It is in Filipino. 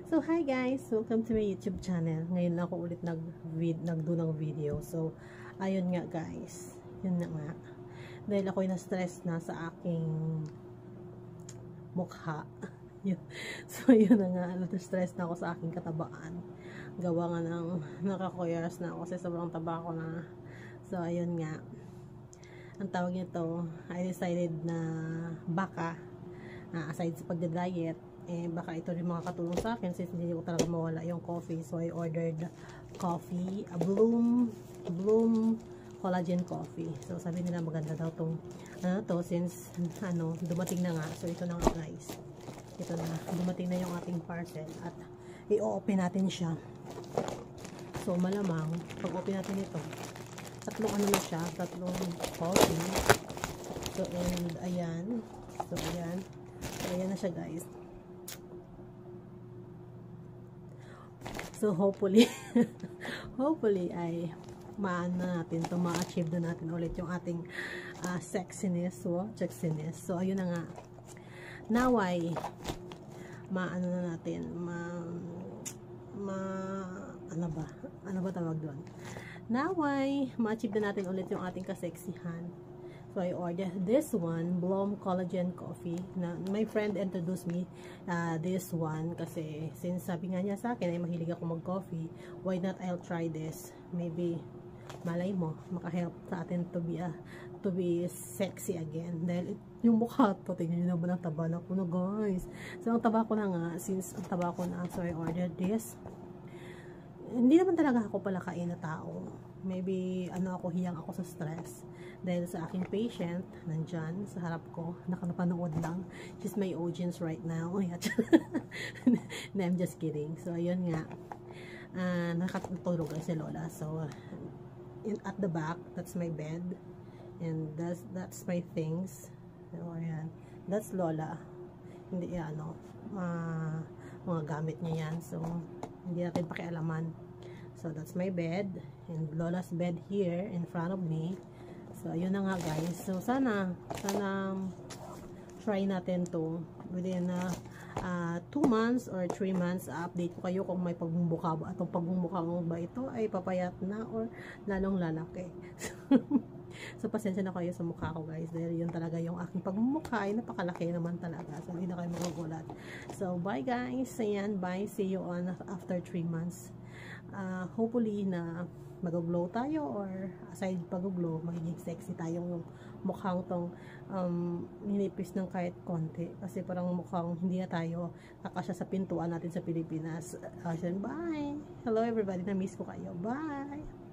So, hi guys! Welcome to my YouTube channel. Ngayon lang ako ulit nagdo ng video. So, ayun nga guys. Yun na nga. Dahil ako'y na-stress na sa aking mukha. So, yun na nga. Na-stress na ako sa aking katabaan. Gawa nga ng nakakuyas na ako kasi sobrang taba ko na. So, ayun nga. Ang tawag nito, I decided na baka, aside sa pagda-diet, baka ito rin makakatulong sa akin since hindi ko talaga mawala yung coffee. So I ordered coffee, a Bloom collagen coffee. So sabi nila maganda daw tong since dumating na nga. So ito na nga guys, ito na, dumating na yung ating parcel at i-open natin siya. So malamang pag open natin ito, tatlong coffee. So and ayan, so ayan na siya guys. So hopefully ay ma-achieve na natin ulit yung ating sexiness. So ayun na nga. Naway ano ba tawag doon? Naway ma-achieve na natin ulit yung ating kaseksihan. So I ordered this one, Bloom collagen coffee. My friend introduced me this one kasi since sabi nga niya sa akin ay mahilig ako mag-coffee, why not I'll try this? Maybe malay mo maka-help sa atin to be sexy again. Dahil yung mukha to, tingnan niyo naman ang taba na ko na guys. So ang taba ko na nga, so I ordered this. Hindi naman talaga ako palakain na tao. Maybe hiyang ako sa stress dahil sa aking patient nandyan sa harap ko, nakapanood lang. She's my audience right now. No, I'm just kidding. So ayun nga, nakatulog si Lola. So at the back, that's my bed and that's my things. So ayan, that's Lola. Hindi mga gamit niya yan, so hindi natin pakialaman. So that's my bed and Lola's bed here in front of me. So ayun na nga guys. So sana try natin to within 2 months or 3 months. Update ko kayo kung may pagmumukha ba, atong pagmumukha mo ba ito ay papayat na or lalong lalaki. So pasensya na kayo sa mukha ko guys, dahil yun talaga yung aking pagmumukha ay napakalaki naman talaga. So hindi na kayo magugulat. So bye guys. Ayan, bye. See you on after 3 months. Hopefully na mag-glow tayo, or aside pag-glow, magiging sexy tayong mukhang tong ninipis ng kahit konti. Kasi parang mukhang hindi na tayo nakasya sa pintuan natin sa Pilipinas. Bye! Hello everybody, na-miss ko kayo. Bye!